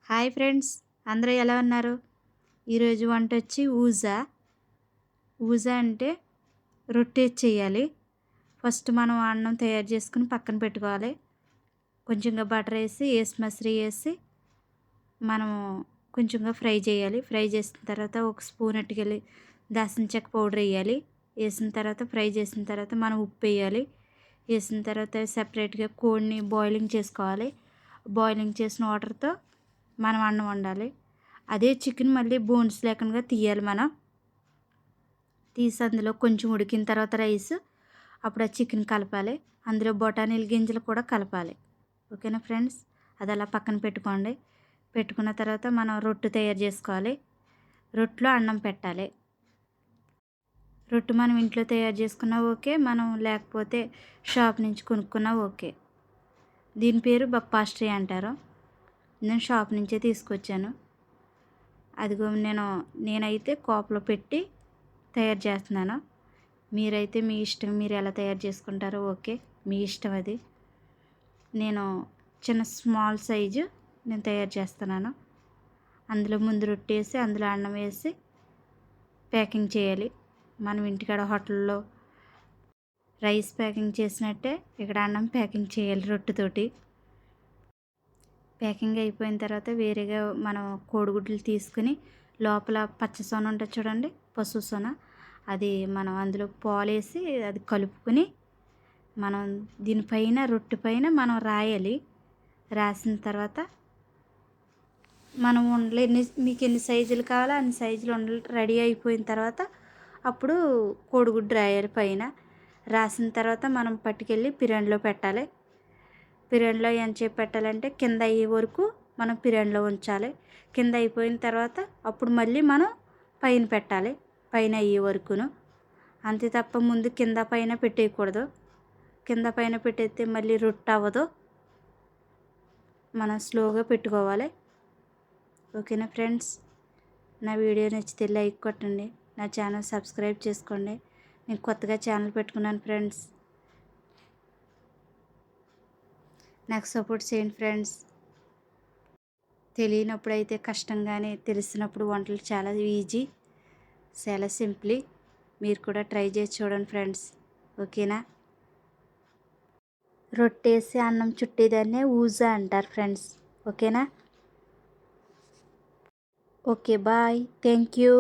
Hi friends, అందరూ ఎలా ఉన్నారు? ఈరోజు వంట వచ్చి ఊజా. ఊజా అంటే రొట్టె చేయాలి. ఫస్ట్ మనం అన్నం తయారు చేసుకుని పక్కన పెట్టుకోవాలి. కొంచెంగా బటర్ వేసి మసరి వేసి మనము కొంచెంగా ఫ్రై చేయాలి. ఫ్రై చేసిన తర్వాత ఒక స్పూన్ అట్టుకెళ్ళి దాల్చిన చెక్క పౌడర్ వేయాలి. వేసిన తర్వాత ఫ్రై చేసిన తర్వాత మనం ఉప్పు వేయాలి. వేసిన తర్వాత సపరేట్గా కోడిని బాయిలింగ్ చేసుకోవాలి. బాయిలింగ్ చేసిన వాటర్తో మనం అన్నం వండాలి. అదే చికెన్ మళ్ళీ బోన్స్ లేకుండా తీయాలి. మనం తీసి అందులో కొంచెం ఉడికిన తర్వాత రైస్, అప్పుడు ఆ చికెన్ కలపాలి. అందులో బఠానీల గింజలు కూడా కలపాలి. ఓకేనా ఫ్రెండ్స్, అది అలా పక్కన పెట్టుకోండి. పెట్టుకున్న తర్వాత మనం రొట్టె తయారు చేసుకోవాలి. రొట్టెలో అన్నం పెట్టాలి. రొట్టె మనం ఇంట్లో తయారు చేసుకున్నా ఓకే, మనం లేకపోతే షాప్ నుంచి కొనుక్కున్నా ఓకే. దీని పేరు బప్పాస్ట్రీ అంటారు. నేను షాప్ నుంచే తీసుకొచ్చాను. అదిగో నేనైతే కోపలో పెట్టి తయారు చేస్తున్నాను. మీరైతే మీ ఇష్టం, మీరు ఎలా తయారు చేసుకుంటారో ఓకే, మీ ఇష్టం అది. నేను చిన్న స్మాల్ సైజు నేను తయారు చేస్తున్నాను. అందులో ముందు రొట్టె వేసి అందులో అన్నం వేసి ప్యాకింగ్ చేయాలి. మనం ఇంటికాడ హోటల్లో రైస్ ప్యాకింగ్ చేసినట్టే ఇక్కడ అన్నం ప్యాకింగ్ చేయాలి రొట్టెతోటి. ప్యాకింగ్ అయిపోయిన తర్వాత వేరేగా మనం కోడిగుడ్లు తీసుకుని లోపల పచ్చ సొన ఉంటుంది చూడండి, పసుపు సొన, అది మనం అందులో పాలేసి అది కలుపుకొని మనం దీనిపైన రొట్టె పైన మనం రాయాలి. రాసిన తర్వాత మనం ఉండలు మీకు ఎన్ని సైజులు కావాలో అన్ని సైజులు ఉండలు రెడీ అయిపోయిన తర్వాత అప్పుడు కోడిగుడ్డు రాయాలి పైన. రాసిన తర్వాత మనం పట్టుకెళ్ళి పిరన్లో పెట్టాలి. పిరన్లో ఎంతసేపు పెట్టాలంటే కింద అయ్యే వరకు మనం పిరన్లో ఉంచాలి. కింద అయిపోయిన తర్వాత అప్పుడు మళ్ళీ మనం పైన పెట్టాలి, పైన అయ్యే వరకును. అంతే తప్ప ముందు కింద పైన పెట్టేయకూడదు. కింద పైన పెట్టేస్తే మళ్ళీ రొట్టె అవ్వదు. మనం స్లోగా పెట్టుకోవాలి. ఓకేనా ఫ్రెండ్స్, నా వీడియో నచ్చితే లైక్ కొట్టండి. నా ఛానల్ సబ్స్క్రైబ్ చేసుకోండి. నేను కొత్తగా ఛానల్ పెట్టుకున్నాను ఫ్రెండ్స్, నాకు సపోర్ట్ చేయండి ఫ్రెండ్స్. తెలియనప్పుడు అయితే కష్టంగానే, తెలిసినప్పుడు వంటలు చాలా ఈజీ, చాలా సింప్లీ. మీరు కూడా ట్రై చేసి చూడండి ఫ్రెండ్స్. ఓకేనా, రొట్టేసి అన్నం చుట్టేదాన్నే ఊజా అంటారు ఫ్రెండ్స్. ఓకేనా, ఓకే బాయ్, థ్యాంక్ యూ.